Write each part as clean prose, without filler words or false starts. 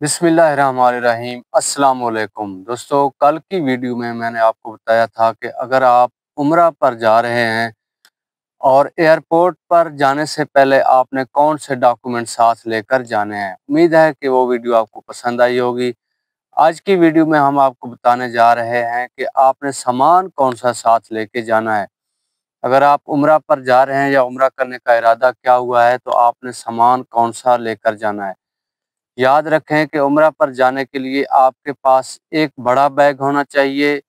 बिस्मिल्लाहिर्रहमानिर्रहीम। अस्सलाम वालेकुम दोस्तों, कल की वीडियो में मैंने आपको बताया था कि अगर आप उम्रा पर जा रहे हैं और एयरपोर्ट पर जाने से पहले आपने कौन से डॉक्यूमेंट साथ लेकर जाने हैं। उम्मीद है कि वो वीडियो आपको पसंद आई होगी। आज की वीडियो में हम आपको बताने जा रहे हैं कि आपने सामान कौन सा साथ लेके जाना है। अगर आप उम्रा पर जा रहे हैं या उम्रा करने का इरादा क्या हुआ है तो आपने सामान कौन सा लेकर जाना है। याद रखें कि उम्रा पर जाने के लिए आपके पास एक बड़ा बैग होना चाहिए,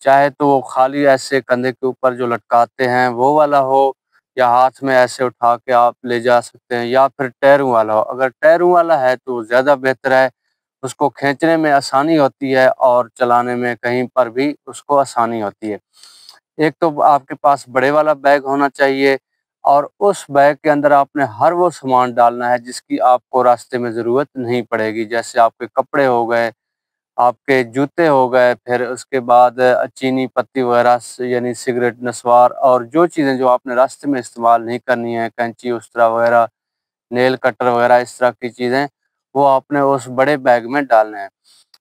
चाहे तो वो खाली ऐसे कंधे के ऊपर जो लटकाते हैं वो वाला हो, या हाथ में ऐसे उठा के आप ले जा सकते हैं, या फिर टायरों वाला हो। अगर टायरों वाला है तो ज़्यादा बेहतर है, उसको खींचने में आसानी होती है और चलाने में कहीं पर भी उसको आसानी होती है। एक तो आपके पास बड़े वाला बैग होना चाहिए और उस बैग के अंदर आपने हर वो सामान डालना है जिसकी आपको रास्ते में ज़रूरत नहीं पड़ेगी। जैसे आपके कपड़े हो गए, आपके जूते हो गए, फिर उसके बाद चीनी पत्ती वगैरह यानी सिगरेट, नस्वार और जो चीज़ें जो आपने रास्ते में इस्तेमाल नहीं करनी है, कैंची उस्तरा वगैरह, नेल कटर वगैरह, इस तरह की चीज़ें, वो आपने उस बड़े बैग में डालने हैं।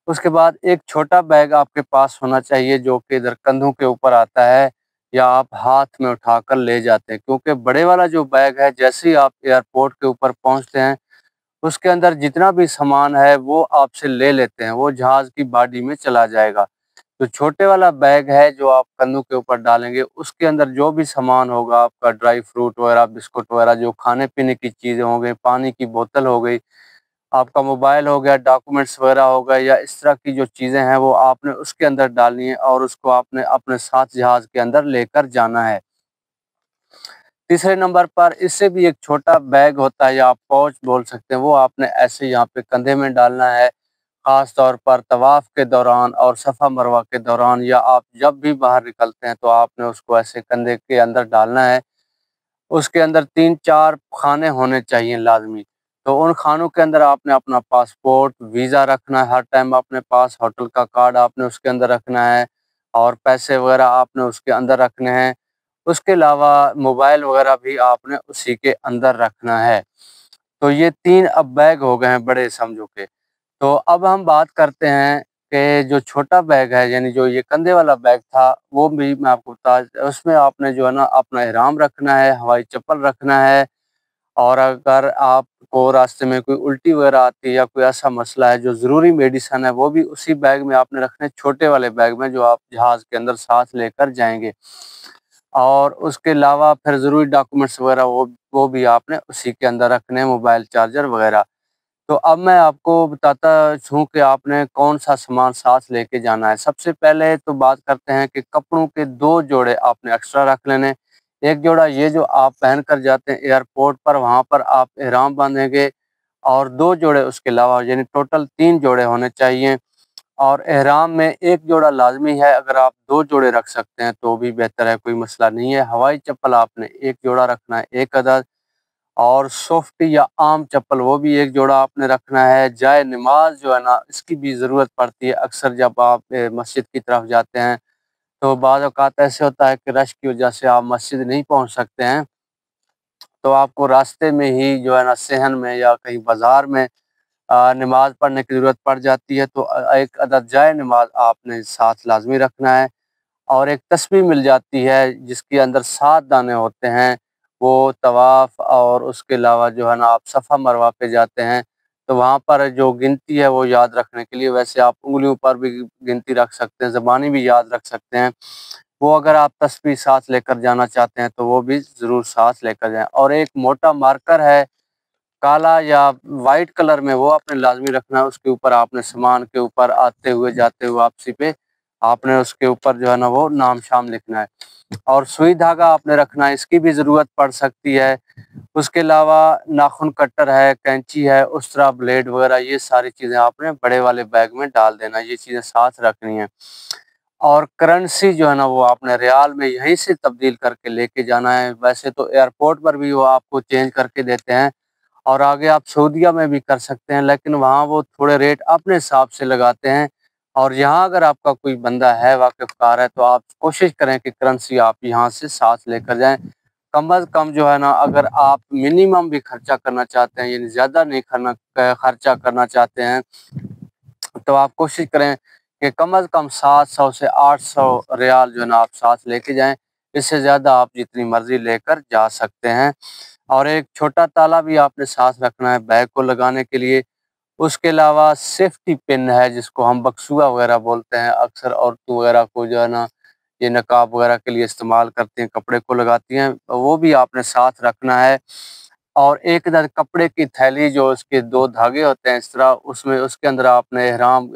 उसके बाद एक छोटा बैग आपके पास होना चाहिए जो कि इधर कंधों के ऊपर आता है या आप हाथ में उठाकर ले जाते हैं, क्योंकि बड़े वाला जो बैग है जैसे ही आप एयरपोर्ट के ऊपर पहुंचते हैं उसके अंदर जितना भी सामान है वो आपसे ले लेते हैं, वो जहाज़ की बॉडी में चला जाएगा। तो छोटे वाला बैग है जो आप कंधों के ऊपर डालेंगे, उसके अंदर जो भी सामान होगा, आपका ड्राई फ्रूट वगैरह, बिस्कुट वगैरह, जो खाने पीने की चीज़ें हो गई, पानी की बोतल हो गई, आपका मोबाइल हो गया, डॉक्यूमेंट्स वगैरह हो गए, या इस तरह की जो चीज़ें हैं वो आपने उसके अंदर डालनी है और उसको आपने अपने साथ जहाज़ के अंदर लेकर जाना है। तीसरे नंबर पर इससे भी एक छोटा बैग होता है या आप पाउच बोल सकते हैं, वो आपने ऐसे यहाँ पे कंधे में डालना है। ख़ास तौर पर तवाफ़ के दौरान और सफ़ा मरवा के दौरान, या आप जब भी बाहर निकलते हैं तो आपने उसको ऐसे कंधे के अंदर डालना है। उसके अंदर 3-4 खाने होने चाहिए लाज़मी। तो उन खानों के अंदर आपने अपना पासपोर्ट, वीज़ा रखना है हर टाइम अपने पास, होटल का कार्ड आपने उसके अंदर रखना है और पैसे वग़ैरह आपने उसके अंदर रखने हैं। उसके अलावा मोबाइल वग़ैरह भी आपने उसी के अंदर रखना है। तो ये 3 अब बैग हो गए हैं बड़े समझो के। तो अब हम बात करते हैं कि जो छोटा बैग है, यानी जो ये कंधे वाला बैग था, वो भी मैं आपको बता, उसमें आपने जो है ना अपना इहराम रखना है, हवाई चप्पल रखना है, और अगर आपको रास्ते में कोई उल्टी वगैरह आती है या कोई ऐसा मसला है जो ज़रूरी मेडिसिन है, वो भी उसी बैग में आपने रखने हैं, छोटे वाले बैग में जो आप जहाज़ के अंदर साथ लेकर जाएँगे। और उसके अलावा फिर ज़रूरी डॉक्यूमेंट्स वगैरह वो भी आपने उसी के अंदर रखने हैं, मोबाइल चार्जर वगैरह। तो अब मैं आपको बताता हूँ कि आपने कौन-सा सामान साथ लेके जाना है। सबसे पहले तो बात करते हैं कि कपड़ों के 2 जोड़े आपने एक्स्ट्रा रख लेने। एक जोड़ा ये जो आप पहन कर जाते हैं एयरपोर्ट पर, वहाँ पर आप एहराम बाँधेंगे, और 2 जोड़े उसके अलावा, यानी टोटल 3 जोड़े होने चाहिए। और एहराम में 1 जोड़ा लाज़मी है, अगर आप 2 जोड़े रख सकते हैं तो भी बेहतर है, कोई मसला नहीं है। हवाई चप्पल आपने 1 जोड़ा रखना है, 1 अदद, और सॉफ्ट या आम चप्पल वो भी 1 जोड़ा आपने रखना है। जाए नमाज़ जो है ना, इसकी भी ज़रूरत पड़ती है। अक्सर जब आप मस्जिद की तरफ जाते हैं तो बाज़ औक़ात ऐसे होता है कि रश की वजह से आप मस्जिद नहीं पहुँच सकते हैं, तो आपको रास्ते में ही जो है ना सहन में या कहीं बाज़ार में नमाज़ पढ़ने की ज़रूरत पड़ जाती है, तो 1 अदद जाए नमाज़ आपने साथ लाज़मी रखना है। और एक तस्बीह मिल जाती है जिसके अंदर 7 दाने होते हैं, वो तवाफ़ और उसके अलावा जो है ना आप सफ़ा मरवा पे जाते हैं, तो वहाँ पर जो गिनती है वो याद रखने के लिए, वैसे आप उँगलियों पर भी गिनती रख सकते हैं, ज़बानी भी याद रख सकते हैं। वो अगर आप तस्बीह साथ लेकर जाना चाहते हैं तो वो भी ज़रूर साथ लेकर जाएँ। और एक मोटा मार्कर है, काला या वाइट कलर में, वो आपने लाज़मी रखना है। उसके ऊपर आपने सामान के ऊपर आते हुए, जाते हुए वापसी पे आपने उसके ऊपर जो है ना वो नाम-शाम लिखना है। और सुई धागा आपने रखना है, इसकी भी ज़रूरत पड़ सकती है। उसके अलावा नाख़ून कटर है, कैंची है, उस्तरा, ब्लेड वग़ैरह, ये सारी चीज़ें आपने बड़े वाले बैग में डाल देना, ये चीज़ें साथ रखनी हैं। और करेंसी जो है ना वो आपने रियाल में यहीं से तब्दील करके लेके जाना है। वैसे तो एयरपोर्ट पर भी वो आपको चेंज करके देते हैं, और आगे आप सऊदीया में भी कर सकते हैं, लेकिन वहाँ वो थोड़े रेट अपने हिसाब से लगाते हैं। और यहाँ अगर आपका कोई बंदा है, वाक़िफ़कार है, तो आप कोशिश करें कि करेंसी आप यहाँ से साथ लेकर जाएँ, कम अज़ कम जो है ना, अगर आप मिनिमम भी खर्चा करना चाहते हैं, यानी ज़्यादा नहीं खर्चा करना चाहते हैं, तो आप कोशिश करें कि कम अज़ कम 700 से 800 रियाल जो है ना आप साथ लेके जाएं। इससे ज़्यादा आप जितनी मर्ज़ी लेकर जा सकते हैं। और एक छोटा ताला भी आपने साथ रखना है बैग को लगाने के लिए। उसके अलावा सेफ्टी पिन है, जिसको हम बक्सूआ वगैरह बोलते हैं। अक्सर औरतों वगैरह को जो है ना, ये नकाब वगैरह के लिए इस्तेमाल करती हैं, कपड़े को लगाती हैं, वो भी आपने साथ रखना है। और एक इधर कपड़े की थैली, जो उसके 2 धागे होते हैं इस तरह, उसमें उसके अंदर आपने इहराम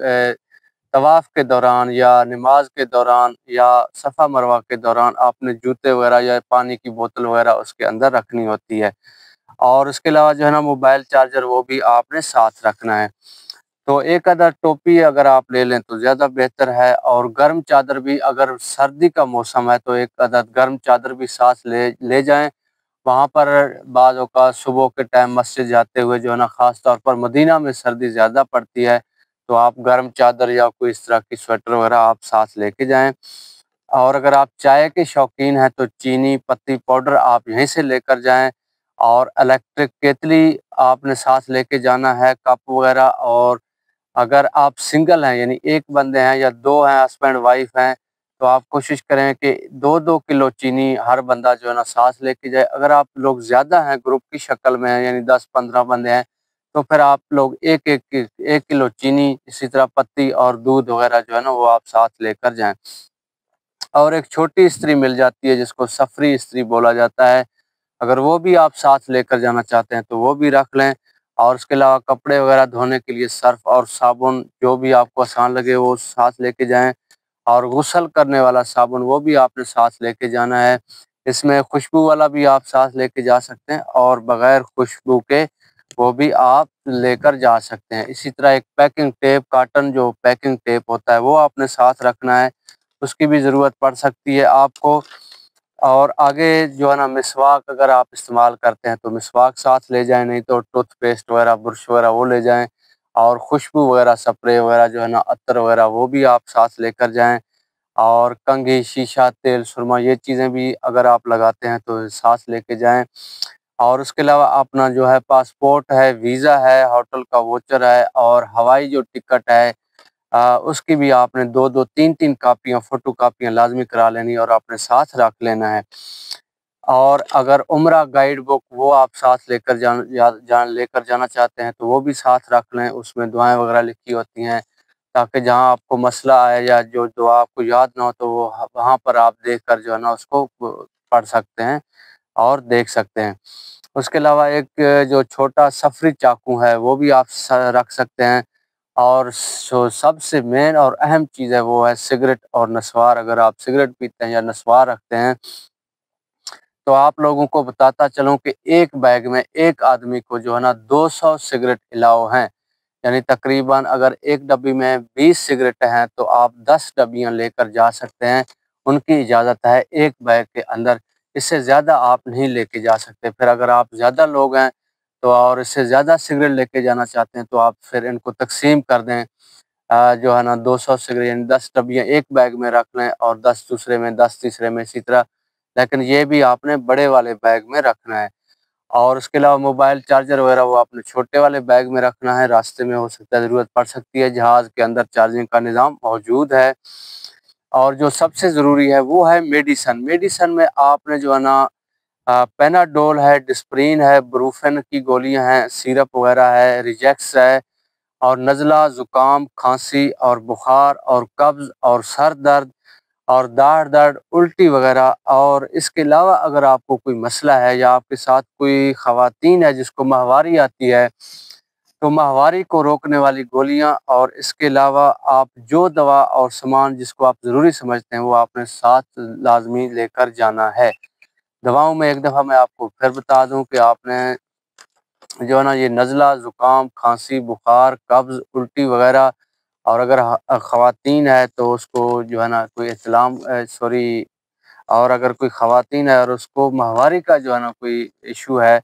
तवाफ़ के दौरान या नमाज के दौरान या सफ़ा मरवा के दौरान आपने जूते वगैरह या पानी की बोतल वगैरह उसके अंदर रखनी होती है। और उसके अलावा जो है ना, मोबाइल चार्जर वो भी आपने साथ रखना है। तो एक अदर टोपी अगर आप ले लें तो ज़्यादा बेहतर है। और गर्म चादर भी, अगर सर्दी का मौसम है तो एक अदद गर्म चादर भी साथ ले जाएँ। वहाँ पर बाज़ औक़ात सुबह के टाइम मस्जिद जाते हुए जो है ना, ख़ास तौर पर मदीना में सर्दी ज़्यादा पड़ती है, तो आप गर्म चादर या कोई इस तरह की स्वेटर वगैरह आप साथ लेके जाएँ। और अगर आप चाय के शौकीन हैं तो चीनी पत्ती पाउडर आप यहीं से लेकर जाएँ। और इलेक्ट्रिक केतली आपने साथ लेके जाना है, कप वगैरह। और अगर आप सिंगल हैं, यानी एक बंदे हैं या 2 हैं, हस्बैंड वाइफ हैं, तो आप कोशिश करें कि 2-2 किलो चीनी हर बंदा जो है ना साथ लेके जाए। अगर आप लोग ज़्यादा हैं, ग्रुप की शक्ल में हैं, यानी 10-15 बंदे हैं, तो फिर आप लोग 1 किलो चीनी, इसी तरह पत्ती और दूध वगैरह जो है ना, वो आप साथ लेकर जाएँ। और एक छोटी इस्त्री मिल जाती है, जिसको सफरी इस्त्री बोला जाता है। अगर वो भी आप साथ लेकर जाना चाहते हैं तो वो भी रख लें। और उसके अलावा कपड़े वगैरह धोने के लिए सर्फ़ और साबुन, जो भी आपको आसान लगे वो साथ लेके जाएँ। और गुस्ल करने वाला साबुन वो भी आपने साथ लेके जाना है। इसमें खुशबू वाला भी आप साथ लेके जा सकते हैं और बग़ैर खुशबू के वो भी आप लेकर जा सकते हैं। इसी तरह एक पैकिंग टेप, कॉटन जो पैकिंग टेप होता है, वो आपने साथ रखना है, उसकी भी ज़रूरत पड़ सकती है आपको। और आगे जो है ना, मिसवाक अगर आप इस्तेमाल करते हैं तो मिसवाक साथ ले जाएँ, नहीं तो टूथपेस्ट वगैरह, ब्रश वगैरह वो ले जाएँ। और खुशबू वगैरह, स्प्रे वगैरह जो है ना, अत्तर वगैरह वो भी आप साथ लेकर जाएँ। और कंघी, शीशा, तेल, सुरमा, ये चीज़ें भी अगर आप लगाते हैं तो साथ लेके जाएँ। और उसके अलावा अपना जो है पासपोर्ट है, वीज़ा है, होटल का वाउचर है और हवाई जो टिकट है, उसकी भी आपने 2-2, 3-3 कापियाँ, फ़ोटो कापियाँ लाज़मी करा लेनी और अपने साथ रख लेना है। और अगर उम्रा गाइड बुक वो आप साथ लेकर जाना चाहते हैं तो वो भी साथ रख लें। उसमें दुआएँ वगैरह लिखी होती हैं, ताकि जहाँ आपको मसला आए या जो दुआ आपको याद ना हो तो वो वहाँ पर आप देखकर जो है ना उसको पढ़ सकते हैं और देख सकते हैं। उसके अलावा एक जो छोटा सफरी चाकू है वो भी आप रख सकते हैं। और जो सबसे मेन और अहम चीज़ है वो है सिगरेट और नस्वार। अगर आप सिगरेट पीते हैं या नस्वार रखते हैं, तो आप लोगों को बताता चलूँ कि एक बैग में एक आदमी को जो है ना 200 सिगरेट अलाउ हैं। यानी तकरीबन अगर एक डब्बी में 20 सिगरेट हैं तो आप 10 डब्बियाँ लेकर जा सकते हैं। उनकी इजाज़त है एक बैग के अंदर, इससे ज़्यादा आप नहीं लेके जा सकते। फिर अगर आप ज़्यादा लोग हैं तो और इससे ज़्यादा सिगरेट लेके जाना चाहते हैं तो आप फिर इनको तक़सीम कर दें। जो है ना 200 सिगरेट यानी 10 डब्बियाँ एक बैग में रख लें और 10 दूसरे में, 10 तीसरे में, इसी तरह। लेकिन ये भी आपने बड़े वाले बैग में रखना है। और उसके अलावा मोबाइल चार्जर वगैरह वो आपने छोटे वाले बैग में रखना है। रास्ते में हो सकता है ज़रूरत पड़ सकती है, जहाज़ के अंदर चार्जिंग का निज़ाम मौजूद है। और जो सबसे ज़रूरी है वो है मेडिसन। मेडिसन में आपने जो है ना पैनाडोल है, डिस्प्रिन है, ब्रूफेन की गोलियाँ हैं, सिरप वगैरह है, रिजेक्स है। और नज़ला, ज़ुकाम, खाँसी और बुखार और कब्ज़ और सर दर्द और दाढ़ दर्द, उल्टी वगैरह। और इसके अलावा अगर आपको कोई मसला है या आपके साथ कोई ख़वातीन है जिसको माहवारी आती है, तो माहवारी को रोकने वाली गोलियाँ और इसके अलावा आप जो दवा और सामान जिसको आप ज़रूरी समझते हैं वो आपने साथ लाज़मी लेकर जाना है। दवाओं में एक दफ़ा मैं आपको फिर बता दूँ कि आपने जो है ना ये नज़ला, ज़ुकाम, खाँसी, बुखार, कब्ज़, उल्टी वगैरह। और अगर ख़वातीन है तो उसको जो है ना कोई और अगर कोई ख़वातीन है और उसको माहवारी का जो है ना कोई इश्यू है,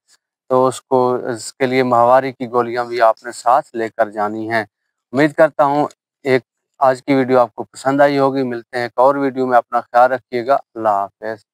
तो उसको इसके लिए माहवारी की गोलियाँ भी आपने साथ लेकर जानी हैं। उम्मीद करता हूँ एक आज की वीडियो आपको पसंद आई होगी। मिलते हैं एक और वीडियो में, अपना ख़्याल रखिएगा। अल्लाह हाफ़िज़।